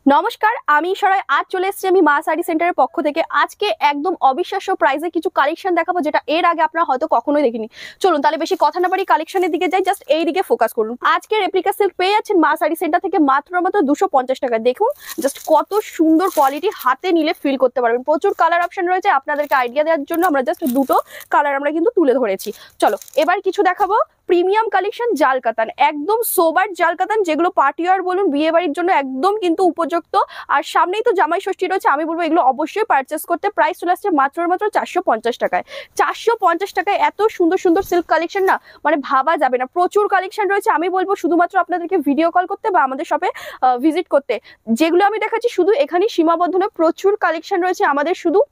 নমস্কার, আমি ঈশ্বরায়। আজ চলে এসেছি আমি মা শাড়ি সেন্টারের পক্ষ থেকে। আজকে একদম অবিশ্বাস্য প্রাইসে কিছু কালেকশন দেখাবো, যেটা এর আগে আপনারা হয়তো কখনোই দেখিনি। চলুন তাহলে বেশি কথা না বাড়ি কালেকশনের দিকে যাই, জাস্ট এই দিকে ফোকাস করুন। আজকে রেপ্লিকা সিল্ক পেয়ে যাচ্ছেন মা শাড়ি সেন্টার থেকে মাত্র 250 টাকা। দেখুন জাস্ট কত সুন্দর কোয়ালিটি, হাতে নিলে ফিল করতে পারবেন। প্রচুর কালার অপশন রয়েছে, আপনাদেরকে আইডিয়া দেওয়ার জন্য আমরা জাস্ট দুটো কালার আমরা কিন্তু তুলে ধরেছি। চলো এবার কিছু দেখাবো প্রিমিয়াম কালেকশন জাল কাতান, একদম সোবার জাল কাতান, যেগুলো পার্টি ওয়্যার বলুন, বিয়ে বাড়ির জন্য একদম কিন্তু উপযুক্ত। আর সামনেই তো জামাই ষষ্ঠী রয়েছে, আমি বলবো এগুলো অবশ্যই পারচেস করতে। প্রাইস চলে আসছে মাত্র 450 টাকায়। 450 টাকায় এত সুন্দর সুন্দর সিল্ক কালেকশন না, মানে ভাবা যাবে না। প্রচুর কালেকশন রয়েছে, আমি বলবো শুধুমাত্র আপনাদেরকে ভিডিও কল করতে বা আমাদের শপে ভিজিট করতে। যেগুলো আমি দেখাচ্ছি শুধু এখানেই সীমাবদ্ধ নয়, প্রচুর কালেকশন রয়েছে আমাদের। শুধু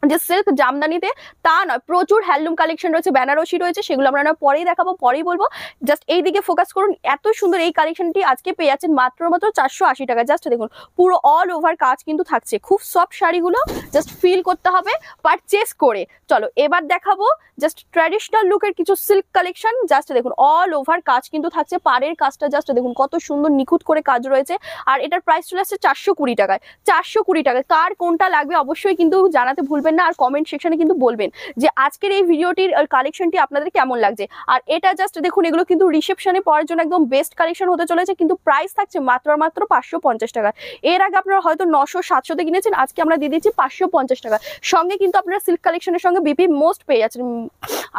যে সিল্ক জামদানিতে তা নয়, প্রচুর হ্যান্ডলুম কালেকশন রয়েছে, বেনারসি রয়েছে, সেগুলো আমরা পরেই দেখাবো, পরেই বলবো। জাস্ট এই দিকে ফোকাস করুন। এত সুন্দর এই কালেকশনটি আজকে পেয়ে যাচ্ছেন মাত্র 480 টাকা। জাস্ট দেখুন পুরো অল ওভার কাজ কিন্তু থাকছে। খুব সফট শাড়িগুলো জাস্ট ফিল করতে হবে পারচেস করে। চলো এবার দেখাবো জাস্ট ট্র্যাডিশনাল লুকের কিছু সিল্ক কালেকশন। জাস্ট দেখুন অল ওভার কাজ কিন্তু থাকছে। পাড়ের কাজটা জাস্ট দেখুন কত সুন্দর নিখুঁত করে কাজ রয়েছে। আর এটার প্রাইস চলে আসছে 420 টাকায়। 420 টাকায় কার কোনটা লাগবে অবশ্যই কিন্তু জানাতে ভুলবেন না। আর কমেন্ট সেকশনে কিন্তু বলবেন যে আজকের এই ভিডিওটির কালেকশনটি আপনাদের কেমন লাগছে। আর এটা জাস্ট দেখুন, এগুলো কিন্তু রিসেপশনে পরার জন্য একদম বেস্ট কালেকশন হতে চলেছে। কিন্তু প্রাইস থাকছে মাত্র 550 টাকা। এর আগে আপনারা হয়তো 900-700 কিনেছেন, আজকে আমরা দিয়ে দিচ্ছি 550 টাকা। সঙ্গে কিন্তু আপনারা সিল্ক কালেকশনের সঙ্গে বিপি মোস্ট পেয়ে যাচ্ছেন।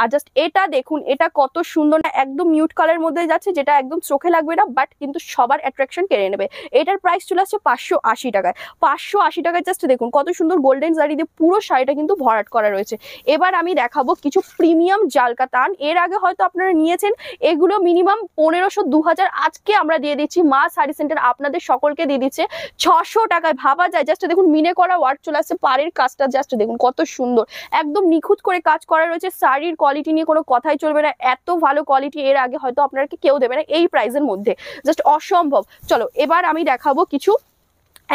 আর জাস্ট এটা দেখুন, এটা কত সুন্দর না, একদম মিউট কালারের মধ্যে যাচ্ছে, যেটা একদম চোখে লাগবে না, বাট কিন্তু সবার অ্যাট্রাকশন কেড়ে নেবে। এটার প্রাইস চলে আসছে 580 টাকায়। 580 টাকায় জাস্ট দেখুন কত সুন্দর গোল্ডেন জারি দিয়ে পুরো শাড়িটা কিন্তু ভরাট করা রয়েছে। এবার আমি দেখাবো কিছু প্রিমিয়াম জাল কাতান। এর আগে হয়তো আপনারা নিয়েছেন, এগুলো মিনিমাম 1500-2000, আজকে আমরা দিয়ে দিচ্ছি মা শাড়ি সেন্টার আপনাদের সকলকে দিয়ে দিচ্ছে 600 টাকায়। ভাবা যায়, জাস্ট দেখুন মিনে করা ওয়ার্ক চলে আসছে। পাড়ের কাজটা জাস্ট দেখুন কত সুন্দর, একদম নিখুঁত করে কাজ করা রয়েছে। শাড়ির কোয়ালিটি নিয়ে কোনো কথাই চলবে না, এত ভালো কোয়ালিটি এর আগে হয়তো আপনাকে কেউ দেবে না এই প্রাইসের মধ্যে, জাস্ট অসম্ভব। চলো এবার আমি দেখাবো কিছু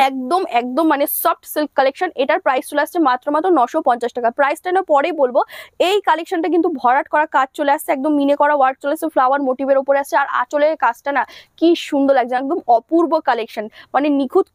একদম একদম মানে সফট সিল্ক কালেকশন। এটার প্রাইস চলে আসছে মাত্র 950 টাকা। প্রাইসটা না পরে বলবো। এই কালেকশনটা কিন্তু ভরাট করা কাজ চলে আসছে, একদম মিনে করা ওয়ার্ক চলে আসছে, ফ্লাওয়ার মোটিভের উপরে আসছে। আর আঁচলের কাজটা না কি সুন্দর লাগছে, একদম অপূর্ব কালেকশন, মানে নিখুঁত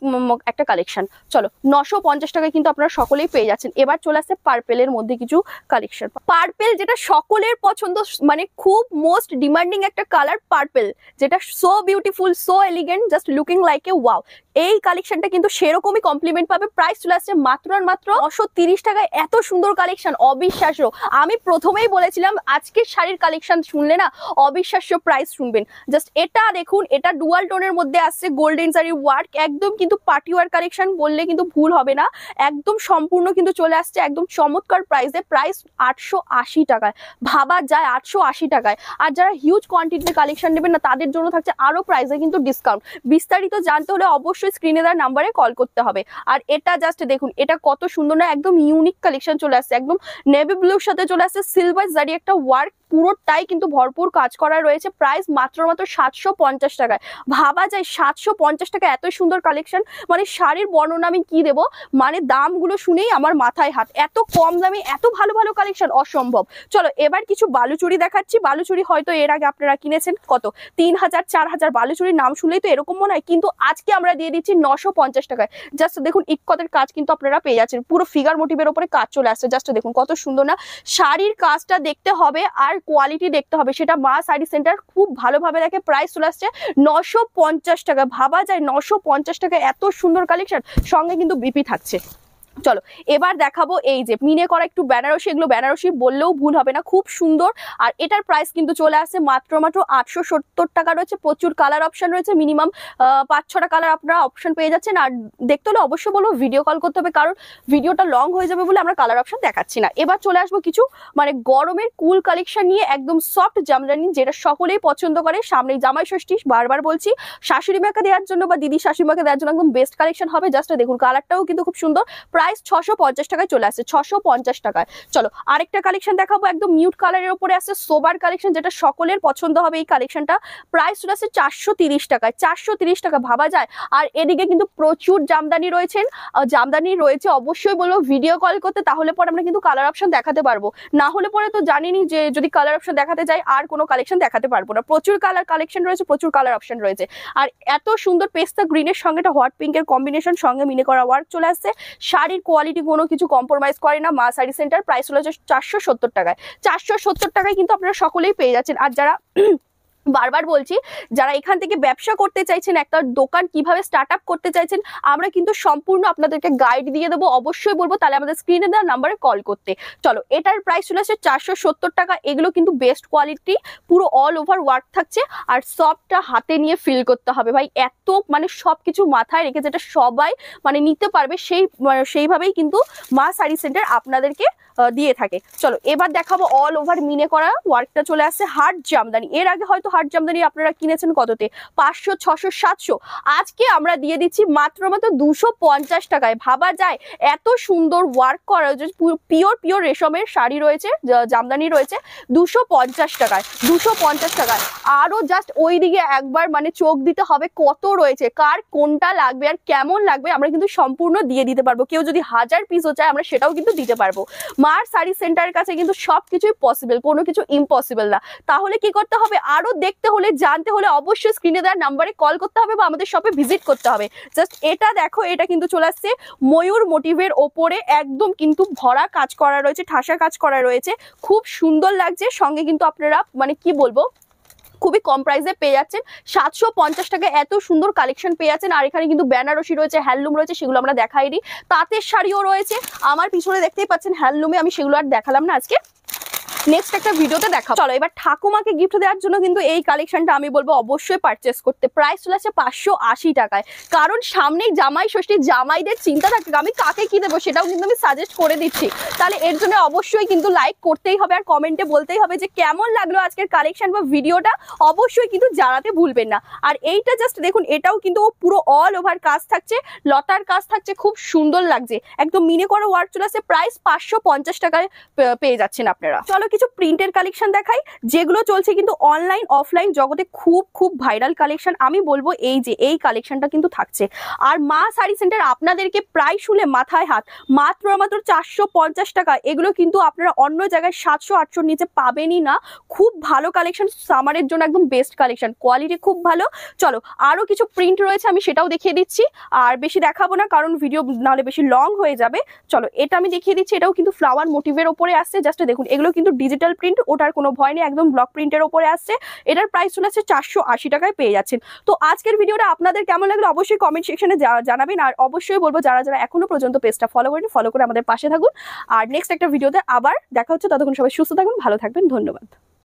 একটা কালেকশন। চলো 950 টাকায় কিন্তু আপনারা সকলেই পেয়ে যাচ্ছেন। এবার চলে আসছে পার্পেলের মধ্যে কিছু কালেকশন। পার্পেল যেটা সকলের পছন্দ, মানে খুব মোস্ট ডিমান্ডিং একটা কালার পার্পেল, যেটা so beautiful, so elegant, just looking like a wow. এই কালেকশনটা কিন্তু সেরকমই কমপ্লিমেন্ট পাবে। প্রাইস চলে আসছে মাত্র আর মাত্র 930 টাকায়। এত সুন্দর কালেকশন, অবিশ্বাস্য। আমি প্রথমেই বলেছিলাম আজকের শাড়ির কালেকশন শুনলে না অবিশ্বাস্য প্রাইস শুনবেন। জাস্ট এটা দেখুন, এটা ডুয়াল টোনের মধ্যে আসছে, গোল্ডেন জারি ওয়ার্ক, একদম কিন্তু পার্টি ওয়ার কালেকশন বললে কিন্তু ভুল হবে না। একদম সম্পূর্ণ কিন্তু চলে আসছে একদম চমৎকার প্রাইসে। প্রাইস 880 টাকায়। ভাবা যায় 880 টাকায়। আর যারা হিউজ কোয়ান্টিটিতে কালেকশন নেবেন না, তাদের জন্য থাকছে আরো প্রাইসে কিন্তু ডিসকাউন্ট। বিস্তারিত জানতে হলে অবশ্যই স্ক্রিনে দেওয়া নাম্বারে কল করতে হবে। আর এটা জাস্ট দেখুন, এটা কত সুন্দর না, একদম ইউনিক কালেকশন চলে আসছে। একদম নেভি ব্লুর সাথে চলে আসছে সিলভার জারি একটা ওয়ার্ক, পুরোটাই কিন্তু ভরপুর কাজ করা রয়েছে। প্রাইস মাত্র 750 টাকায়। ভাবা যায় 750 টাকা এত সুন্দর কালেকশন, মানে শাড়ির বর্ণনা আমি কি দেবো, মানে দামগুলো শুনেই আমার মাথায় হাত। এত কম দামে এত ভালো ভালো কালেকশন, অসম্ভব। চলো এবার কিছু বালুচুরি দেখাচ্ছি। বালুচুরি হয়তো এর আগে আপনারা কিনেছেন কত 3000-4000, বালুচুরির নাম শুনলেই তো এরকম মনে হয়, কিন্তু আজকে আমরা দিয়ে দিচ্ছি 950 টাকায়। জাস্ট দেখুন ইক্কতের কাজ কিন্তু আপনারা পেয়ে যাচ্ছেন, পুরো ফিগার মোটিভের উপরে কাজ চলে আসছে। জাস্ট দেখুন কত সুন্দর না, শাড়ির কাজটা দেখতে হবে আর কোয়ালিটি দেখতে হবে, সেটা মা শাড়ি সেন্টার খুব ভালোভাবে দেখে। প্রাইস চলে আসছে 950 টাকা। ভাবা যায় 950 টাকা এত সুন্দর কালেকশন, সঙ্গে কিন্তু বিপি থাকছে। চলো এবার দেখাবো এই যে মিনে করা একটু বেনারসি। এগুলো বেনারসি বললেও ভুল হবে না, খুব সুন্দর। আর এটার প্রাইস কিন্তু চলে আসছে মাত্র 870 টাকা রয়েছে। প্রচুর কালার অপশন রয়েছে, মিনিমাম 5-6টা কালার আপনারা অপশন পেয়ে যাচ্ছেন। আর দেখতে হলে অবশ্যই বলবো ভিডিও কল করতে হবে, কারণ ভিডিওটা লং হয়ে যাবে বলে আমরা কালার অপশন দেখাচ্ছি না। এবার চলে আসবো কিছু মানে গরমের কুল কালেকশন নিয়ে, একদম সফট জামদানি, যেটা সকলেই পছন্দ করে। সামনে জামাই ষষ্ঠী, বারবার বলছি, শাশুড়ি মাকে দেওয়ার জন্য বা দিদি শাশুড়ি মাকে দেওয়ার জন্য একদম বেস্ট কালেকশন হবে। জাস্ট দেখুন কালারটাও কিন্তু খুব সুন্দর। প্রাইস প্রাইস 650 টাকায় চলে আসছে, 650 টাকায়। চলো আরেকটা কালেকশন দেখাবো, একদম মিউট কালারের উপরে আসছে, সোবার কালেকশন, যেটা সকলের পছন্দ হবে এই কালেকশনটা। প্রাইস চলে আসছে 430 টাকায়, 430 টাকা, ভাবা যায়। আর এদিকে কিন্তু প্রচুর জামদানি রয়েছে, অবশ্যই বলবো ভিডিও কল করতে, তাহলে পরে আমরা কিন্তু কালার অপশন দেখাতে পারবো, না হলে পরে তো জানিনি যে যদি কালার অপশন দেখাতে যাই আর কোনো কালেকশন দেখাতে পারবো না। প্রচুর কালেকশন রয়েছে, প্রচুর কালার অপশন রয়েছে। আর এত সুন্দর পেস্তা গ্রিনের সঙ্গে একটা হট পিঙ্কের কম্বিনেশন, সঙ্গে মিনে করা ওয়ার্ক চলে আসছে। শাড়ির কোয়ালিটি কোনো কিছু কম্প্রোমাইজ করে না মা শাড়ি সেন্টার। প্রাইস হলো 470 টাকায়, 470 টাকায় কিন্তু আপনারা সকলেই পেয়ে যাচ্ছেন। আর যারা বারবার বলছি, যারা এখান থেকে ব্যবসা করতে চাইছেন, একটা দোকান কিভাবে স্টার্ট আপ করতে চাইছেন, আমরা কিন্তু সম্পূর্ণ আপনাদেরকে গাইড দিয়ে দেবো। অবশ্যই বলবো তাহলে আমাদের স্ক্রিনে দেওয়া নাম্বারে কল করতে। চলো এটার প্রাইস চলে আসছে 470 টাকা। এগুলো কিন্তু বেস্ট কোয়ালিটি, পুরো অল ওভার ওয়ার্ক থাকছে। আর সবটা হাতে নিয়ে ফিল করতে হবে ভাই, এত মানে সবকিছু মাথায় রেখে যেটা সবাই মানে নিতে পারবে সেইভাবেই কিন্তু মা শাড়ি সেন্টার আপনাদেরকে দিয়ে থাকে। চলো এবার দেখাবো অল ওভার মিনে করা ওয়ার্কটা চলে আসছে, হার্ড জামদানি। এর আগে হয়তো হার্ড জামদানি আপনারা কিনেছেন কততে, 500, 600, 700। আজকে আমরা দিয়ে দিচ্ছি মাত্র 250 টাকায়। ভাবা যায় এত সুন্দর ওয়ার্ক করা, পিওর রেশমের শাড়ি রয়েছে, জামদানি রয়েছে, 250 টাকায়, 250 টাকায়। আরো জাস্ট ওই দিকে একবার মানে চোখ দিতে হবে কত রয়েছে, কার কোনটা লাগবে আর কেমন লাগবে আমরা কিন্তু সম্পূর্ণ দিয়ে দিতে পারবো। কেউ যদি 1000 পিসও চায় আমরা সেটাও কিন্তু দিতে পারবো। মার শাড়ি সেন্টারের কাছে কিন্তু সবকিছুই পসিবল, কোনো কিছু ইম্পসিবল না। তাহলে কি করতে হবে, আরো দেখতে হলে জানতে হলে অবশ্যই স্ক্রিনে দেওয়ার নাম্বারে কল করতে হবে বা আমাদের শপে ভিজিট করতে হবে। জাস্ট এটা দেখো, এটা কিন্তু চলে আসছে ময়ূর মোটিভের ওপরে, একদম কিন্তু ভরা কাজ করা রয়েছে, ঠাসা কাজ করা রয়েছে, খুব সুন্দর লাগছে। সঙ্গে কিন্তু আপনারা মানে কি বলবো, খুবই কম প্রাইসে পেয়ে যাচ্ছেন। 750 টাকায় এত সুন্দর কালেকশন পেয়ে যাচ্ছেন। আর এখানে কিন্তু বেনারসি রয়েছে, হ্যান্ডলুম রয়েছে, সেগুলো আমরা দেখাইনি। তাঁতের শাড়িও রয়েছে, আমার পিছনে দেখতেই পাচ্ছেন হ্যান্ডলুমে, আমি সেগুলো আর দেখালাম না আজকে, নেক্সট একটা ভিডিওতে দেখাবো। চলো এবার ঠাকুমাকে গিফট দেওয়ার জন্য কিন্তু এই কালেকশনটা আমি বলবো অবশ্যই পারচেস করতে। প্রাইস চলে আসছে 580 টাকায়, কারণ সামনেই জামাই ষষ্ঠী, জামাইদের চিন্তা থাকে আমি কাকে কি দেবো সেটাও কিন্তু আমি সাজেস্ট করে দিচ্ছি। তাহলে এর জন্য অবশ্যই কিন্তু লাইক করতেই হবে আর কমেন্টে বলতেই হবে যে কেমন লাগলো আজকের কালেকশন বা ভিডিওটা, অবশ্যই কিন্তু জানাতে ভুলবেন না। আর এইটা জাস্ট দেখুন, এটাও কিন্তু পুরো অল ওভার কাজ থাকছে, লতার কাজ থাকছে, খুব সুন্দর লাগছে, একদম মিনে করা ওয়ার্ক চলে আসছে। প্রাইস 550 টাকায় পেয়ে যাচ্ছেন আপনারা। চলো কিছু প্রিন্টের কালেকশন দেখাই, যেগুলো চলছে কিন্তু অনলাইন অফলাইন জগতে খুব ভাইরাল কালেকশন। আমি বলবো এই যে এই কালেকশনটা কিন্তু থাকছে। আর মা শাড়ি সেন্টার আপনাদেরকে প্রাইস শুনে মাথায় হাত, মাত্র 450 টাকা। এগুলো কিন্তু আপনারা অন্য জায়গায় 700-800 নিচে পাবেনই না। খুব ভালো কালেকশন, সামারের জন্য একদম বেস্ট কালেকশন, কোয়ালিটি খুব ভালো। চলো আরো কিছু প্রিন্ট রয়েছে, আমি সেটাও দেখিয়ে দিচ্ছি। আর বেশি দেখাবো না কারণ ভিডিও নাহলে বেশি লং হয়ে যাবে। চলো এটা আমি দেখিয়ে দিচ্ছি, এটাও কিন্তু ফ্লাওয়ার মোটিভের ওপরে আসছে। জাস্ট দেখুন, এগুলো কিন্তু ডিজিটাল প্রিন্ট, ওটার কোনো ভয় নেই, একদম ব্লক প্রিন্টের ওপরে আসছে। এটার প্রাইস চলে আসছে 480 টাকায় পেয়ে যাচ্ছেন। তো আজকের ভিডিওটা আপনাদের কেমন লাগলো অবশ্যই কমেন্ট সেকশনে জানাবেন। আর অবশ্যই বলবো যারা এখনো পর্যন্ত পেজটা ফলো করে আমাদের পাশে থাকুন। আর নেক্সট একটা ভিডিওতে আবার দেখা হচ্ছে, ততক্ষণ সবাই সুস্থ থাকুন, ভালো থাকবেন, ধন্যবাদ।